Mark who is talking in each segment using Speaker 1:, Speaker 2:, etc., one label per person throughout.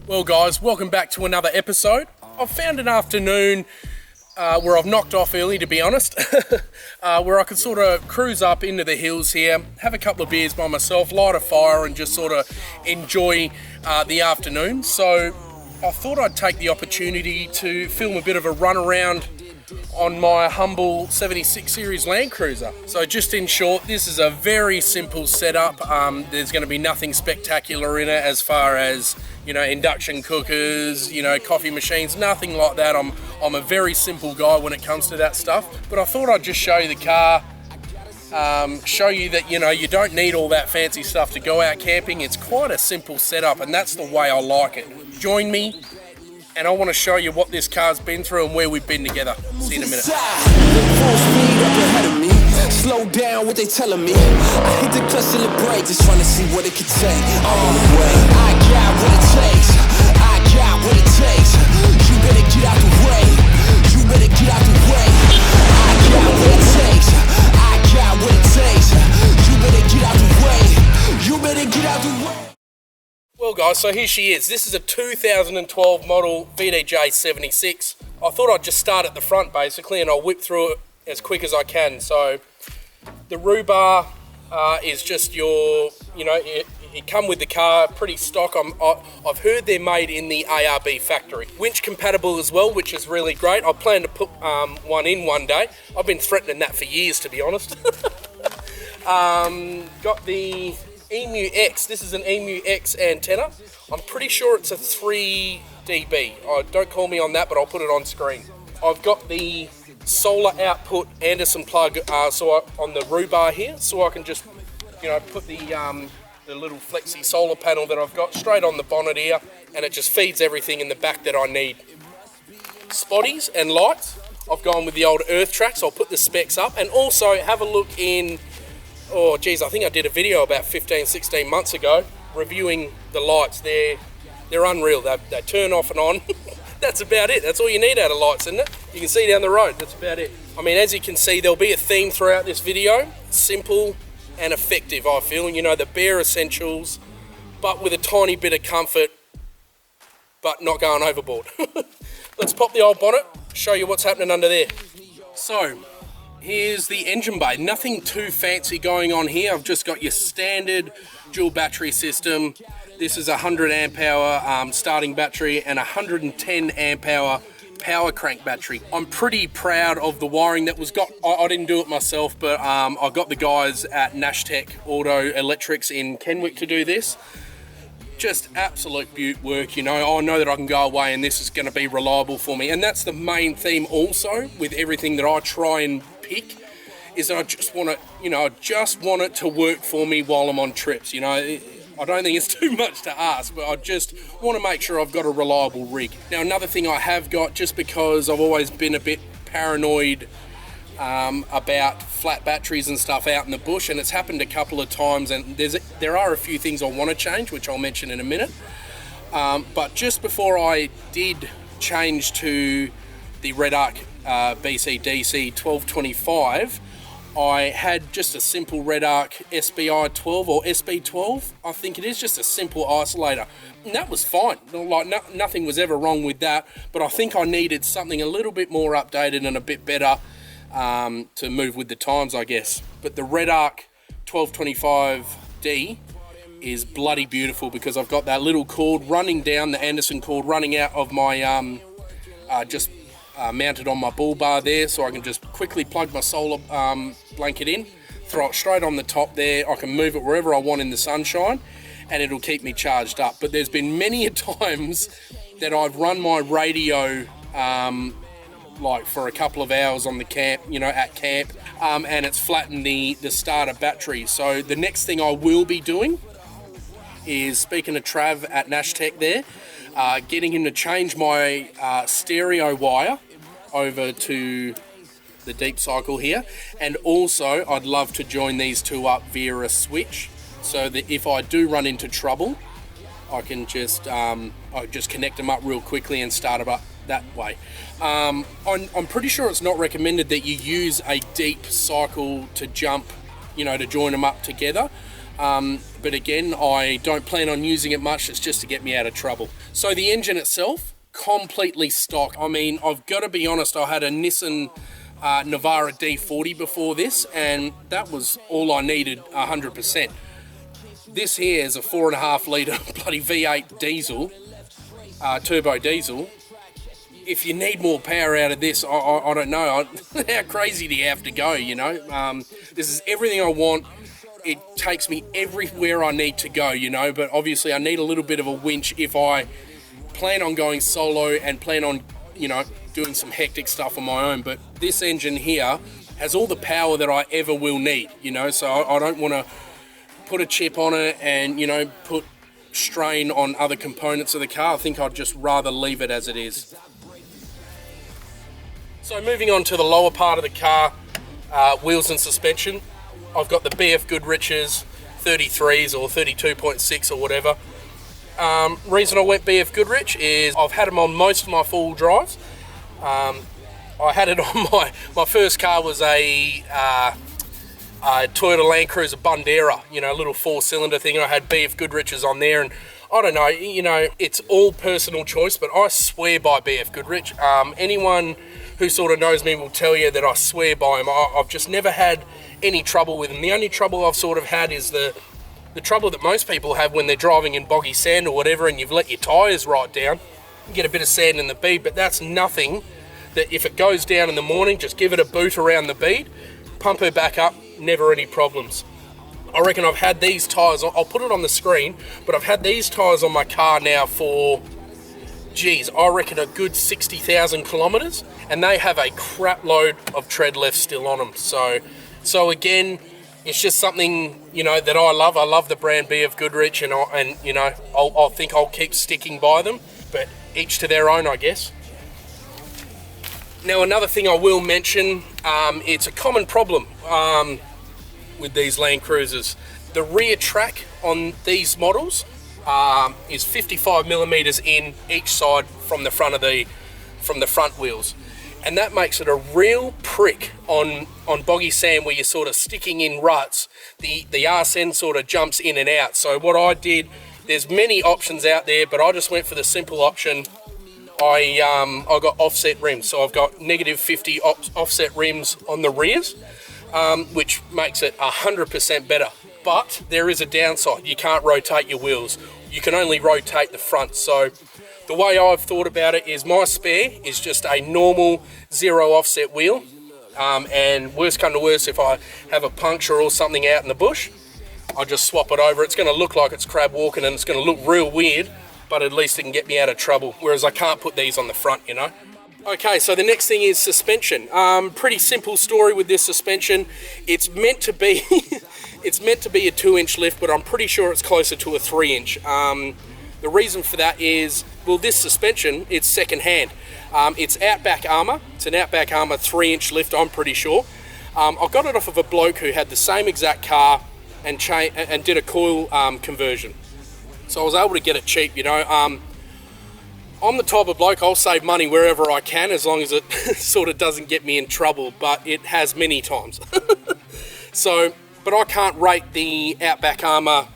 Speaker 1: Well guys, welcome back to another episode. I've found an afternoon where I've knocked off early, to be honest, where I could sort of cruise up into the hills here, have a couple of beers by myself, light a fire and just sort of enjoy the afternoon. So I thought I'd take the opportunity to film a bit of a run around on my humble 76 Series Landcruiser. So just in short, this is a very simple setup. There's going to be nothing spectacular in it as far as, you know, induction cookers, you know, coffee machines, nothing like that. I'm a very simple guy when it comes to that stuff. But I thought I'd just show you the car, show you that, you know, you don't need all that fancy stuff to go out camping. It's quite a simple setup, and that's the way I like it. Join me, and I want to show you what this car's been through and where we've been together. See you in a minute.
Speaker 2: Slow down, what they telling me. I hit the clutch till it breaks, just trying to see what it could take. On the way, I got what it takes. I got what it takes. You better get out the way. You better get out the way. I got what it takes. I got what it takes. You better get out the way. You better get out the way.
Speaker 1: Well guys, so here she is. This is a 2012 model VDJ76. I thought I'd just start at the front basically, and I'll whip through it as quick as I can. So the rhubarb is just your, you know, it come with the car, pretty stock. I've heard they're made in the ARB factory. Winch compatible as well, which is really great. I plan to put one in one day. I've been threatening that for years, to be honest. Got the Emu X. This is an Emu X antenna. I'm pretty sure it's a 3 dB. Don't call me on that, but I'll put it on screen. I've got the solar output Anderson plug on the rhubarb here, so I can just, you know, put the little flexi solar panel that I've got straight on the bonnet here, and it just feeds everything in the back that I need. Spotties and lights, I've gone with the old Earth Tracks. I'll put the specs up, and also have a look in, oh geez, I think I did a video about 15-16 months ago reviewing the lights. They're unreal. They turn off and on. That's about it. That's all you need out of lights, isn't it? You can see down the road. That's about it. I mean, as you can see, there'll be a theme throughout this video. Simple and effective, I feel. You know, the bare essentials, but with a tiny bit of comfort, but not going overboard. Let's pop the old bonnet, show you what's happening under there. So, here's the engine bay. Nothing too fancy going on here. I've just got your standard dual battery system. This is a 100 amp hour starting battery and a 110 amp hour power crank battery. I'm pretty proud of the wiring that was got. I didn't do it myself, but I got the guys at Nashtec Auto Electrics in Kenwick to do this. Just absolute beaut work, you know. I know that I can go away and this is going to be reliable for me. And that's the main theme also with everything that I try and pick, is that I just want it, you know, I just want it to work for me while I'm on trips, you know. I don't think it's too much to ask, but I just want to make sure I've got a reliable rig. Now, another thing I have got, just because I've always been a bit paranoid about flat batteries and stuff out in the bush, and it's happened a couple of times, and there are a few things I want to change, which I'll mention in a minute. But just before I did change to the Red Arc BC-DC 1225, I had just a simple Red Arc SBI 12 or SB12, I think it is, just a simple isolator. And that was fine. Like nothing was ever wrong with that, but I think I needed something a little bit more updated and a bit better to move with the times, I guess. But the Red Arc 1225D is bloody beautiful because I've got that little cord running down, the Anderson cord running out of my mounted on my bull bar there, so I can just quickly plug my solar blanket in, throw it straight on the top there. I can move it wherever I want in the sunshine, and it'll keep me charged up. But there's been many a times that I've run my radio like for a couple of hours on the camp, you know, at camp, and it's flattened the starter battery. So the next thing I will be doing is, speaking to Trav at Nashtec there, getting him to change my stereo wire over to the deep cycle here, and also I'd love to join these two up via a switch, so that if I do run into trouble, I can just connect them up real quickly and start them up that way. I'm pretty sure it's not recommended that you use a deep cycle to jump, you know, to join them up together. But again, I don't plan on using it much. It's just to get me out of trouble. So the engine itself, completely stock. I mean, I've got to be honest, I had a Nissan Navara D40 before this, and that was all I needed 100%. This here is a 4.5 litre bloody V8 diesel, turbo diesel. If you need more power out of this, I don't know. How crazy do you have to go, you know? This is everything I want. It takes me everywhere I need to go, you know, but obviously I need a little bit of a winch if I plan on going solo and plan on, you know, doing some hectic stuff on my own. But this engine here has all the power that I ever will need, you know, so I don't want to put a chip on it and, you know, put strain on other components of the car. I think I'd just rather leave it as it is. So moving on to the lower part of the car, wheels and suspension. I've got the BF Goodrich's 33s or 32.6 or whatever. Reason I went BF Goodrich is I've had them on most of my four-wheel drives. I had it on my first car was a Toyota Landcruiser Bandera, you know, a little 4-cylinder thing. I had BF Goodrich's on there, and I don't know, you know, it's all personal choice, but I swear by BF Goodrich. Anyone who sort of knows me will tell you that I swear by them. I've just never had any trouble with them. The only trouble I've sort of had is the trouble that most people have when they're driving in boggy sand or whatever, and you've let your tyres rot down. You get a bit of sand in the bead, but that's nothing that if it goes down in the morning, just give it a boot around the bead, pump her back up, never any problems. I reckon I've had these tyres, I'll put it on the screen, but I've had these tyres on my car now for, geez, I reckon a good 60,000 kilometres, and they have a crap load of tread left still on them. So again, it's just something, you know, that I love. I love the brand BF Goodrich, and you know, I think I'll keep sticking by them, but each to their own, I guess. Now, another thing I will mention, it's a common problem with these Land Cruisers. The rear track on these models is 55 millimeters in each side from the front wheels, and that makes it a real prick on boggy sand where you're sort of sticking in ruts. The arse end sort of jumps in and out. So what I did, there's many options out there, but I just went for the simple option. I got offset rims, so I've got -50 offset rims on the rears, which makes it 100% better. But there is a downside. You can't rotate your wheels. You can only rotate the front. So the way I've thought about it is my spare is just a normal 0 offset wheel. And worst come to worst, if I have a puncture or something out in the bush, I just swap it over. It's going to look like it's crab walking, and it's going to look real weird, but at least it can get me out of trouble, whereas I can't put these on the front, you know. Okay, so the next thing is suspension. Pretty simple story with this suspension. It's meant to be it's meant to be a 2-inch lift, but I'm pretty sure it's closer to a 3-inch. The reason for that is, well, this suspension, it's second-hand. It's Outback Armour. It's an Outback Armour 3-inch lift, I'm pretty sure. I got it off of a bloke who had the same exact car and did a coil conversion. So I was able to get it cheap, you know. I'm the type of bloke, I'll save money wherever I can, as long as it sort of doesn't get me in trouble, but it has many times. So, but I can't rate the Outback Armour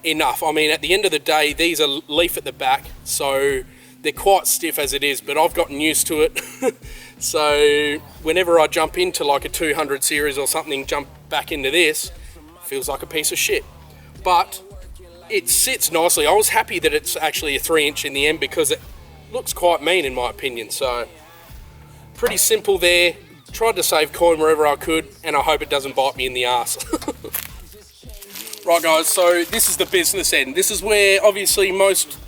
Speaker 1: enough. I mean, at the end of the day, these are leaf at the back, so they're quite stiff as it is, but I've gotten used to it. So whenever I jump into like a 200 series or something, jump back into this, feels like a piece of shit. But it sits nicely. I was happy that it's actually a 3-inch in the end, because it looks quite mean in my opinion. So pretty simple there. Tried to save coin wherever I could, and I hope it doesn't bite me in the ass. Right guys, so this is the business end. This is where obviously most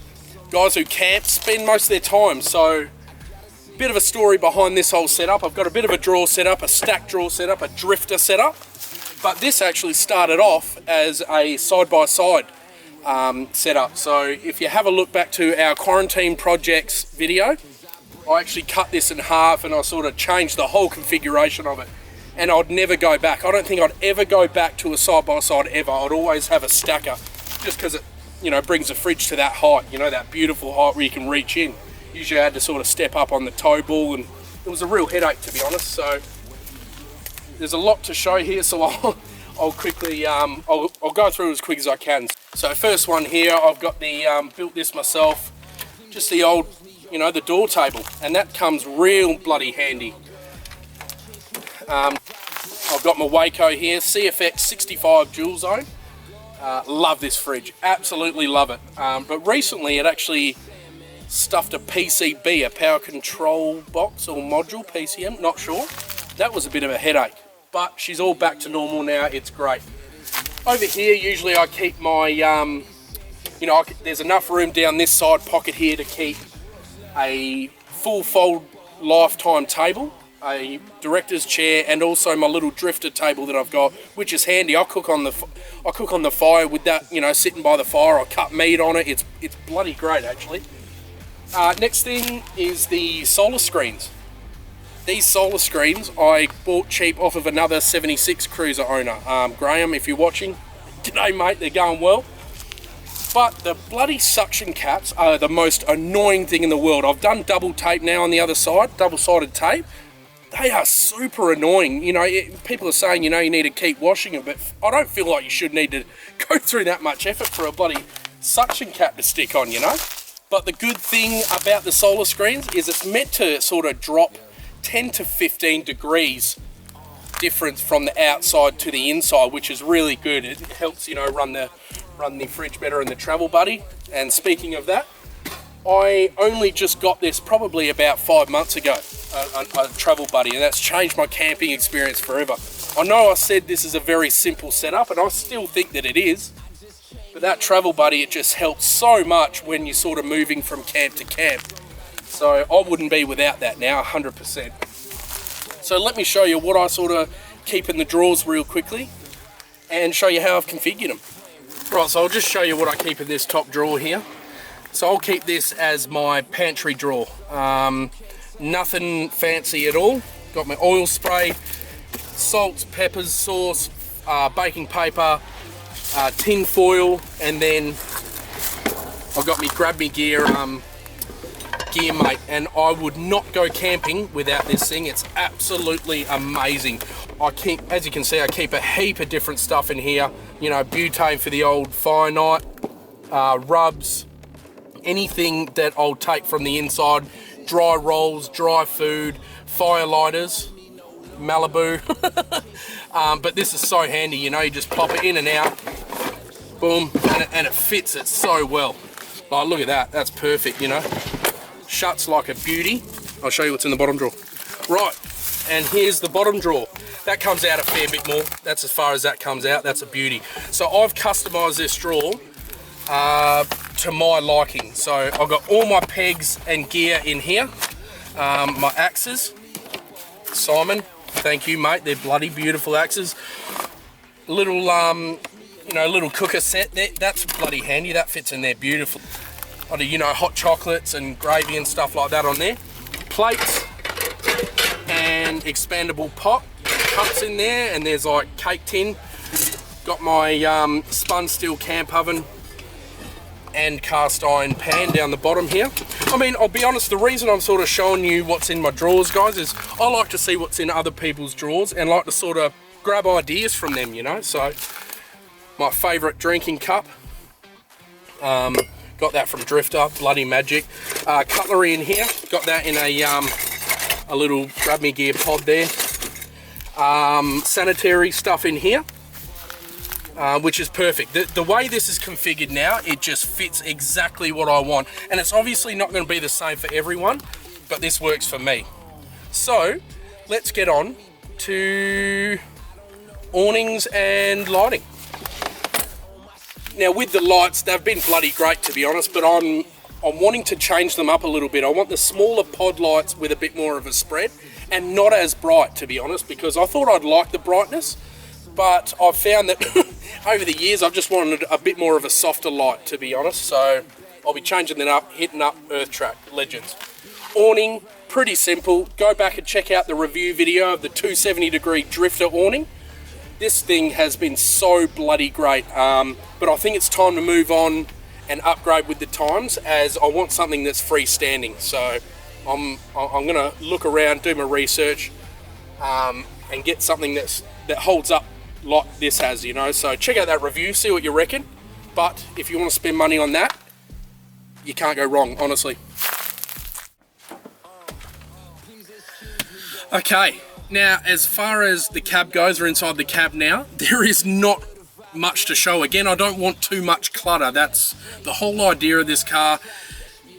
Speaker 1: guys who camp spend most of their time. So a bit of a story behind this whole setup. I've got a bit of a drawer setup, a stack drawer setup, a drifter setup, but this actually started off as a side-by-side setup. So if you have a look back to our quarantine projects video, I actually cut this in half and I sort of changed the whole configuration of it, and I'd never go back. I don't think I'd ever go back to a side-by-side ever. I'd always have a stacker, just because it, you know, brings the fridge to that height, you know, that beautiful height where you can reach in. Usually I had to sort of step up on the tow ball, and it was a real headache, to be honest. So there's a lot to show here, so I'll quickly, I'll go through as quick as I can. So first one here, I've got the, built this myself, just the old, you know, the door table, and that comes real bloody handy. I've got my Waco here, CFX 65 dual zone. Love this fridge, absolutely love it. But recently it actually stuffed a PCB, a power control box or module, PCM, not sure. That was a bit of a headache, but she's all back to normal now, it's great. Over here, usually I keep my, you know, there's enough room down this side pocket here to keep a full fold lifetime table, a director's chair, and also my little drifter table that I've got, which is handy. I cook on the fire with that, you know, sitting by the fire. I cut meat on it. It's bloody great, actually. Next thing is the solar screens. These solar screens I bought cheap off of another 76 Cruiser owner, Graham. If you're watching, g'day mate. They're going well. But the bloody suction caps are the most annoying thing in the world. I've done double tape now on the other side, double-sided tape. They are super annoying. You know, people are saying, you know, you need to keep washing them, but I don't feel like you should need to go through that much effort for a bloody suction cap to stick on, you know. But the good thing about the solar screens is it's meant to sort of drop 10 to 15 degrees difference from the outside to the inside, which is really good. It helps, you know, run the fridge better in the travel buddy. And speaking of that, I only just got this probably about 5 months ago, a travel buddy, and that's changed my camping experience forever. I know I said this is a very simple setup, and I still think that it is, but that travel buddy, it just helps so much when you're sort of moving from camp to camp. So I wouldn't be without that now, 100%. So let me show you what I sort of keep in the drawers real quickly and show you how I've configured them. Right, so I'll just show you what I keep in this top drawer here. So I'll keep this as my pantry drawer. Nothing fancy at all. Got my oil spray, salts, peppers, sauce, baking paper, tin foil, and then I've got me grab me gear mate, and I would not go camping without this thing. It's absolutely amazing. I keep, as you can see, I keep a heap of different stuff in here. You know, butane for the old fire night, rubs, anything that I'll take from the inside, dry rolls, dry food, fire lighters, Malibu. But this is so handy, you know, you just pop it in and out, boom, and it fits it so well. Oh, look at that, that's perfect, you know. Shuts like a beauty. I'll show you what's in the bottom drawer. Right, and here's the bottom drawer. That comes out a fair bit more. That's as far as that comes out. That's a beauty. So I've customized this drawer to my liking. So I've got all my pegs and gear in here. My axes. Simon, thank you, mate. They're bloody beautiful axes. Little, you know, little cooker set. That's bloody handy. That fits in there beautiful. I do, you know, hot chocolates and gravy and stuff like that on there. Plates and expandable pot. Cups in there, and there's like cake tin. Got my spun steel camp oven and cast iron pan down the bottom here. I mean, I'll be honest, the reason I'm sort of showing you what's in my drawers, guys, is I like to see what's in other people's drawers and like to sort of grab ideas from them, you know. So my favorite drinking cup, got that from Drifter, bloody magic. Cutlery in here, got that in a little grab me gear pod there. Sanitary stuff in here, which is perfect. The way this is configured now, it just fits exactly what I want, and it's obviously not going to be the same for everyone, but this works for me. So let's get on to awnings and lighting. Now with the lights, they've been bloody great, to be honest, but I'm wanting to change them up a little bit. I want the smaller pod lights with a bit more of a spread and not as bright, to be honest, because I thought I'd like the brightness, but I've found that over the years I've just wanted a bit more of a softer light, to be honest. So I'll be changing that up, hitting up Earth Track Legends. Awning, pretty simple. Go back and check out the review video of the 270-degree Drifter awning. This thing has been so bloody great, but I think it's time to move on and upgrade with the times, as I want something that's freestanding. So I'm gonna look around, do my research, and get something that holds up like this has, you know. So check out that review, see what you reckon. But if you want to spend money on that, you can't go wrong, honestly. Okay, now as far as the cab goes, we're inside the cab now. There is not much to show. Again, I don't want too much clutter. That's the whole idea of this car.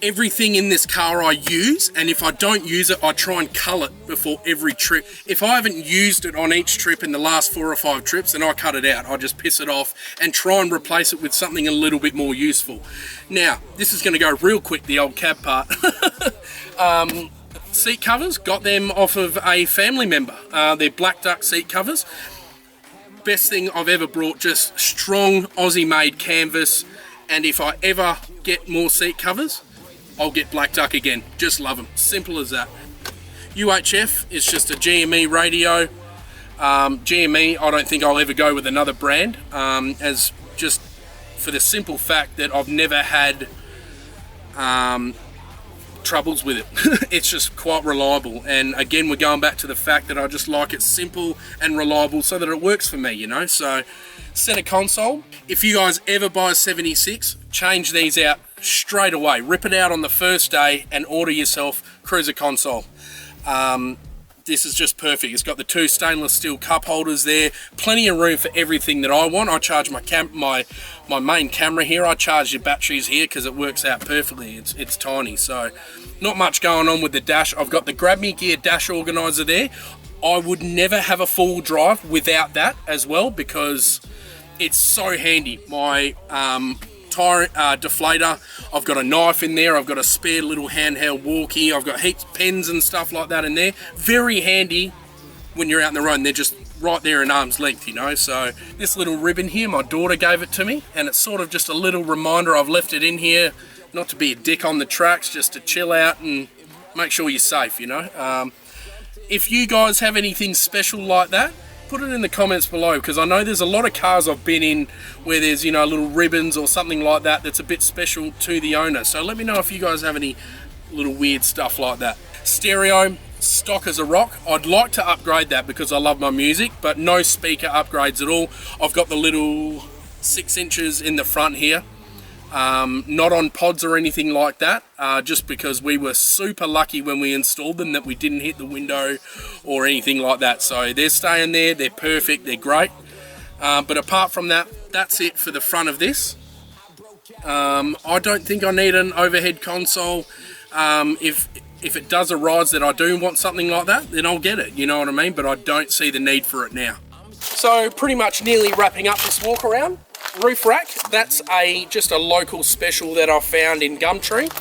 Speaker 1: Everything in this car I use, and if I don't use it, I try and cull it before every trip. If I haven't used it on each trip in the last 4 or 5 trips, then I cut it out. I just piss it off and try and replace it with something a little bit more useful. Now, this is going to go real quick, the old cab part. Seat covers, got them off of a family member. They're black duck seat covers. Best thing I've ever brought, just strong Aussie made canvas. And if I ever get more seat covers, I'll get black duck again. Just love them, simple as that. UHF is just a GME radio. GME, I don't think I'll ever go with another brand, as just for the simple fact that I've never had troubles with it. It's just quite reliable, and again we're going back to the fact that I just like it simple and reliable so that it works for me, you know. So center console, if you guys ever buy a 76, change these out straight away. Rip it out on the first day and order yourself cruiser console. This is just perfect. It's got the 2 stainless steel cup holders there, plenty of room for everything that I want. I charge my main camera here. I charge the batteries here because it works out perfectly. It's tiny, so not much going on with the dash. I've got the Grab Me Gear dash organizer there. I would never have a full drive without that as well because it's so handy. My tire deflator, I've got a knife in there, I've got a spare little handheld walkie, I've got heaps of pens and stuff like that in there. Very handy when you're out in the road, and they're just right there in arm's length, you know. So this little ribbon here, my daughter gave it to me, and it's sort of just a little reminder I've left it in here, not to be a dick on the tracks, just to chill out and make sure you're safe, you know. If you guys have anything special like that, put it in the comments below, because I know there's a lot of cars I've been in where there's, you know, little ribbons or something like that that's a bit special to the owner. So let me know if you guys have any little weird stuff like that. Stereo, stock as a rock. I'd like to upgrade that because I love my music, but no speaker upgrades at all. I've got the little 6 inches in the front here. Not on pods or anything like that, just because we were super lucky when we installed them that we didn't hit the window or anything like that. So they're staying there, they're perfect, they're great. But apart from that, that's it for the front of this. I don't think I need an overhead console. If it does arise that I do want something like that, then I'll get it, you know what I mean? But I don't see the need for it now. So pretty much nearly wrapping up this walk around. Roof rack, that's just a local special that I found in Gumtree.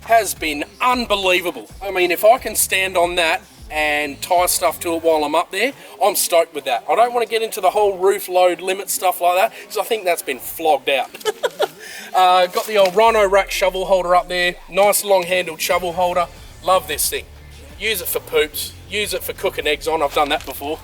Speaker 1: Has been unbelievable. I mean, if I can stand on that and tie stuff to it while I'm up there, I'm stoked with that. I don't want to get into the whole roof load limit stuff like that, because I think that's been flogged out. Got the old Rhino rack shovel holder up there, nice long handled shovel holder. Love this thing. Use it for poops, use it for cooking eggs on, I've done that before.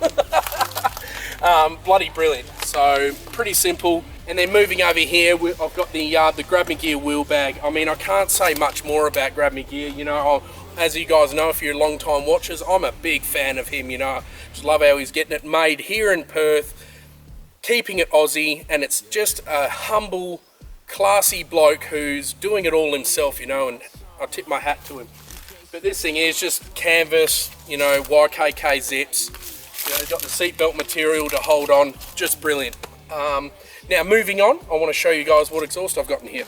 Speaker 1: Bloody brilliant. So pretty simple. And then moving over here, I've got the Grab Me Gear wheel bag. I mean, I can't say much more about Grab Me Gear. You know, as you guys know, if you're long time watchers, I'm a big fan of him. You know, just love how he's getting it made here in Perth, keeping it Aussie, and it's just a humble, classy bloke who's doing it all himself. You know, and I tip my hat to him. But this thing is just canvas, you know, YKK zips. You know, got the seatbelt material to hold on, just brilliant. Now moving on, I want to show you guys what exhaust I've got in here.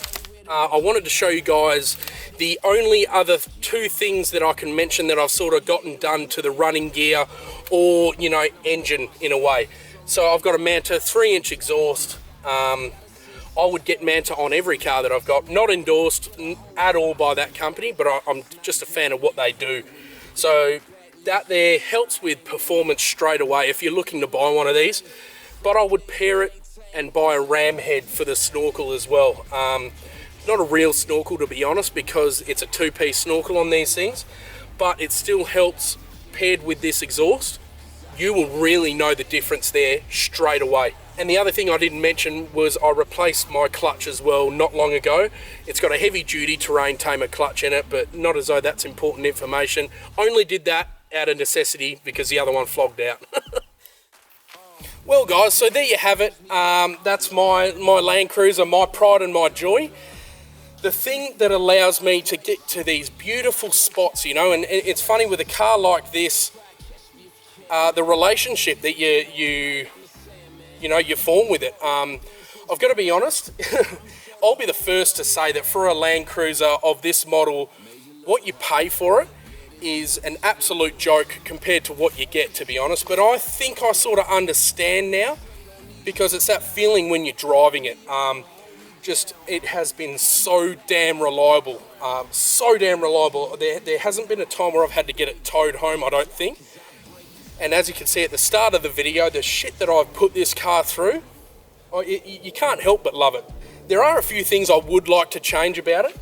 Speaker 1: I wanted to show you guys the only other 2 things that I can mention that I've sort of gotten done to the running gear or, you know, engine in a way. So I've got a Manta 3-inch exhaust. I would get Manta on every car that I've got. Not endorsed at all by that company, but I'm just a fan of what they do. So that there helps with performance straight away if you're looking to buy one of these. But I would pair it and buy a ram head for the snorkel as well. Not a real snorkel, to be honest, because it's a 2-piece snorkel on these things, but it still helps paired with this exhaust. You will really know the difference there straight away. And the other thing I didn't mention was I replaced my clutch as well not long ago. It's got a heavy duty terrain tamer clutch in it, but not as though that's important information. Only did that out of necessity because the other one flogged out. Well, guys, so there you have it. That's my Land Cruiser, my pride and my joy. The thing that allows me to get to these beautiful spots, you know, and it's funny with a car like this, the relationship that you form with it. I've got to be honest, I'll be the first to say that for a Land Cruiser of this model, what you pay for it is an absolute joke compared to what you get, to be honest. But I think I sort of understand now, because it's that feeling when you're driving it. It has been so damn reliable, There hasn't been a time where I've had to get it towed home, I don't think. And as you can see at the start of the video, the shit that I've put this car through, you can't help but love it. There are a few things I would like to change about it.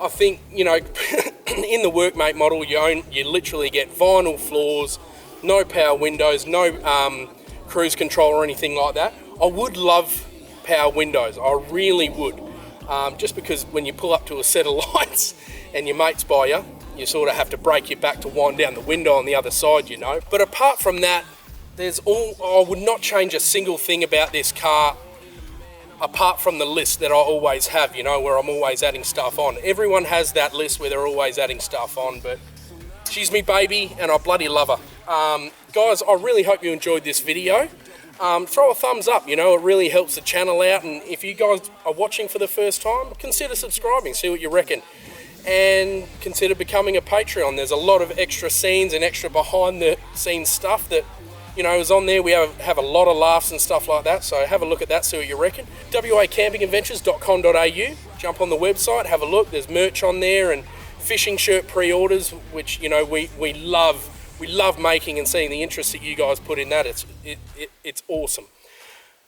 Speaker 1: I think, you know, in the Workmate model, you literally get vinyl floors, no power windows, no cruise control or anything like that. I would love power windows, I really would. Just because when you pull up to a set of lights and your mate's by you, you sort of have to break your back to wind down the window on the other side, you know. But apart from that, I would not change a single thing about this car, apart from the list that I always have, you know, where I'm always adding stuff on. Everyone has that list where they're always adding stuff on, but she's me baby and I bloody love her. Guys, I really hope you enjoyed this video. Throw a thumbs up, you know, it really helps the channel out. And if you guys are watching for the first time, consider subscribing, see what you reckon. And consider becoming a Patreon. There's a lot of extra scenes and extra behind the scenes stuff that, you know, is on there. We have a lot of laughs and stuff like that, so have a look at that, see what you reckon. wacampingadventures.com.au, jump on the website, have a look. There's merch on there and fishing shirt pre-orders, which, you know, we love making and seeing the interest that you guys put in that. It's awesome.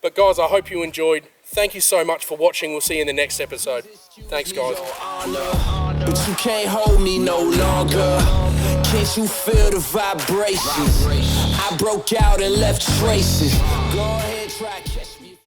Speaker 1: But guys, I hope you enjoyed. Thank you so much for watching. We'll see you in the next episode. Thanks, guys.
Speaker 2: But you can't hold me no longer. Can't you feel the vibrations? I broke out and left traces. Go ahead, try.